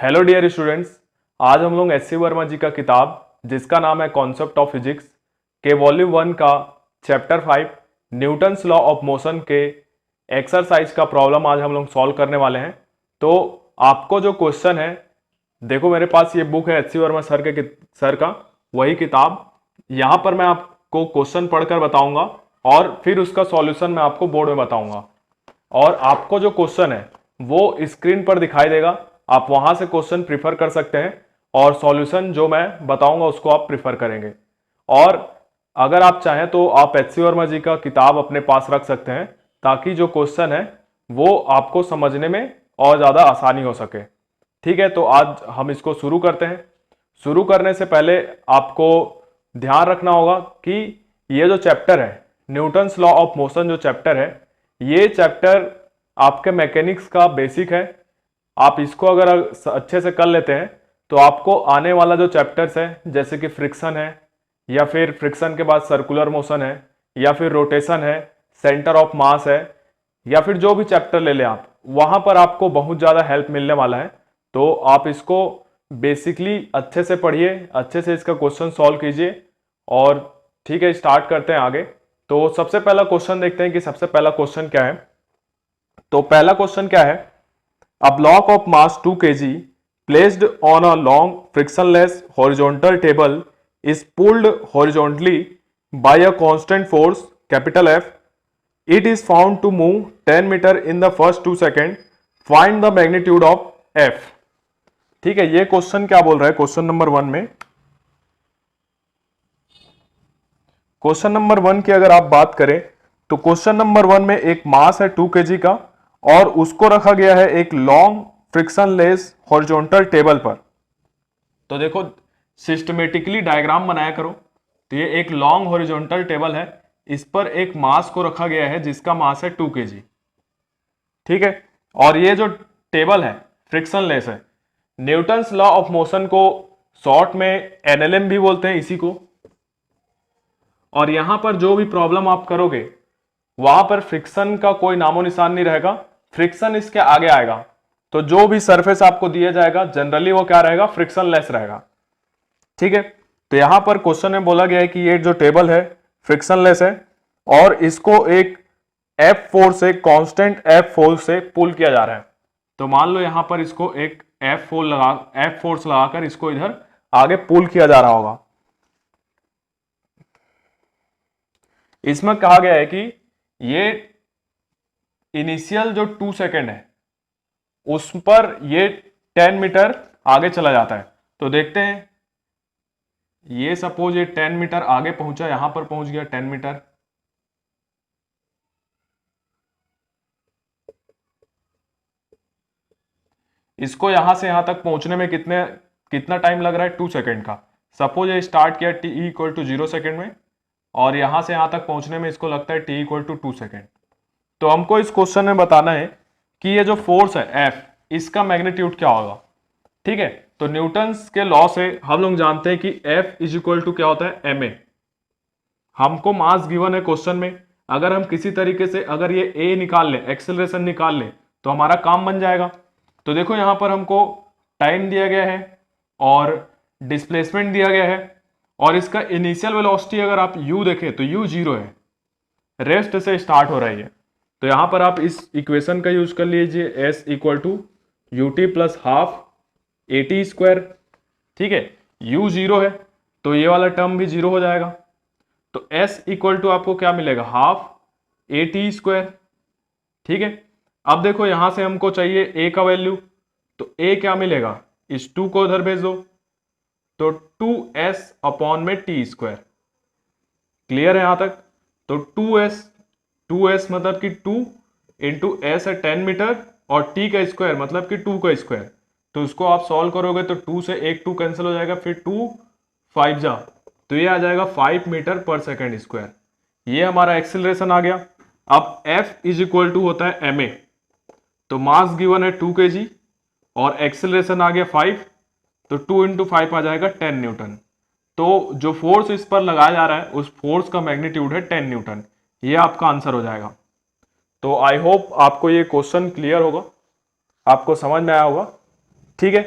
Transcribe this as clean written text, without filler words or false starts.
Hello dear students, आज हम लोग एस सी वर्मा जी का किताब जिसका नाम है कॉन्सेप्ट ऑफ फिजिक्स के वॉल्यूम 1 का chapter 5 Newton's law of motion के एक्सरसाइज का प्रॉब्लम आज हम लोग सॉल्व करने वाले हैं। तो आपको जो क्वेश्चन है, देखो मेरे पास ये बुक है एस सी वर्मा सर का वही किताब। यहाँ पर मैं आपको क्वेश्चन पढ़कर बताऊंगा और फिर उसका सॉल्यूशन मैं आपको बोर्ड में बताऊंगा। और आपको जो क्वेश्चन है वो स्क्रीन पर दिखाई देगा, आप वहां से क्वेश्चन प्रिफर कर सकते हैं और सॉल्यूशन जो मैं बताऊंगा उसको आप प्रिफर करेंगे। और अगर आप चाहें तो आप एच सी वर्मा जी का किताब अपने पास रख सकते हैं ताकि जो क्वेश्चन है वो आपको समझने में और ज़्यादा आसानी हो सके। ठीक है, तो आज हम इसको शुरू करते हैं। शुरू करने से पहले आपको ध्यान रखना होगा कि ये जो चैप्टर है न्यूटन्स लॉ ऑफ मोशन, जो चैप्टर है ये चैप्टर आपके मैकेनिक्स का बेसिक है। आप इसको अगर अच्छे से कर लेते हैं तो आपको आने वाला जो चैप्टर्स है जैसे कि फ्रिक्शन है, या फिर फ्रिक्शन के बाद सर्कुलर मोशन है, या फिर रोटेशन है, सेंटर ऑफ मास है, या फिर जो भी चैप्टर ले लें आप, वहां पर आपको बहुत ज़्यादा हेल्प मिलने वाला है। तो आप इसको बेसिकली अच्छे से पढ़िए, अच्छे से इसका क्वेश्चन सॉल्व कीजिए। और ठीक है, स्टार्ट करते हैं आगे। तो सबसे पहला क्वेश्चन देखते हैं कि सबसे पहला क्वेश्चन क्या है। तो पहला क्वेश्चन क्या है, A block of mass 2 kg placed on a long frictionless horizontal table is pulled horizontally by a constant force capital F. It is found to move 10 meter in the first 2 seconds. Find the magnitude of F. ठीक है, ये question क्या बोल रहा है question number 1 में। Question number 1 की अगर आप बात करें तो क्वेश्चन नंबर 1 में एक मास है 2 kg का और उसको रखा गया है एक लॉन्ग फ्रिक्शनलेस हॉरिजॉन्टल टेबल पर। तो देखो सिस्टमेटिकली डायग्राम बनाया करो। तो ये एक लॉन्ग हॉरिजॉन्टल टेबल है, इस पर एक मास को रखा गया है जिसका मास है 2 kg। ठीक है, और ये जो टेबल है फ्रिक्शनलेस है। न्यूटन्स लॉ ऑफ मोशन को शॉर्ट में एनएलएम भी बोलते हैं इसी को। और यहां पर जो भी प्रॉब्लम आप करोगे वहां पर फ्रिक्शन का कोई नामो निशान नहीं रहेगा, फ्रिक्शन इसके आगे आएगा। तो जो भी सरफेस आपको दिया जाएगा जनरली वो क्या रहेगा, फ्रिक्शनलेस रहेगा। ठीक है, तो यहां पर क्वेश्चन में बोला गया है कि ये जो टेबल है फ्रिक्शनलेस है और इसको एक एफ फोर्स से, कांस्टेंट एफ फोर्स से पुल किया जा रहा है। तो मान लो यहां पर इसको एक एफ फोर्स लगाकर इसको इधर आगे पुल किया जा रहा होगा। इसमें कहा गया है कि ये इनिशियल जो 2 सेकेंड है उस पर ये 10 मीटर आगे चला जाता है। तो देखते हैं, ये सपोज ये 10 मीटर आगे पहुंचा, यहां पर पहुंच गया 10 मीटर। इसको यहां से यहां तक पहुंचने में कितना टाइम लग रहा है, 2 सेकेंड का। सपोज ये स्टार्ट किया t इक्वल टू 0 सेकेंड में और यहां से यहां तक पहुंचने में इसको लगता है t इक्वल टू 2 सेकेंड। तो हमको इस क्वेश्चन में बताना है कि ये जो फोर्स है F, इसका मैग्नीट्यूड क्या होगा। ठीक है, तो न्यूटन्स के लॉ से हम लोग जानते हैं कि F इज इक्वल टू क्या होता है, ma। हमको मास गिवन है क्वेश्चन में, अगर हम किसी तरीके से अगर ये a निकाल लें, एक्सेलरेशन निकाल लें तो हमारा काम बन जाएगा। तो देखो यहां पर हमको टाइम दिया गया है और डिस्प्लेसमेंट दिया गया है और इसका इनिशियल वेलोसिटी अगर आप u देखें तो u 0 है, रेस्ट से स्टार्ट हो रही है। तो यहां पर आप इस इक्वेशन का यूज कर लीजिए, s equal to u t plus half a t square. ठीक है, u 0 है तो ये वाला टर्म भी 0 हो जाएगा। तो s इक्वल टू आपको क्या मिलेगा, हाफ ए टी स्क्वायर। ठीक है, अब देखो यहां से हमको चाहिए a का वैल्यू, तो a क्या मिलेगा, इस 2 को उधर भेज दो तो 2s अपॉन में टी स्क्वायर। क्लियर है यहां तक। तो 2s मतलब कि 2 इंटू एस है 10 मीटर और t का स्क्वायर मतलब कि 2 का स्क्वायर। तो उसको आप सॉल्व करोगे तो 2 से एक 2 कैंसिल हो जाएगा, फिर 2 5 जा, तो ये आ जाएगा 5 मीटर पर सेकेंड स्क्वायर। ये हमारा एक्सेलरेशन आ गया। अब F इज इक्वल टू होता है ma। तो मास गिवन है 2 kg और एक्सेलरेशन आ गया 5, तो 2 इंटू 5 आ जाएगा 10 न्यूटन। तो जो फोर्स इस पर लगाया जा रहा है उस फोर्स का मैग्नीट्यूड है 10 न्यूटन। ये आपका आंसर हो जाएगा। तो आई होप आपको ये क्वेश्चन क्लियर होगा, आपको समझ में आया होगा। ठीक है,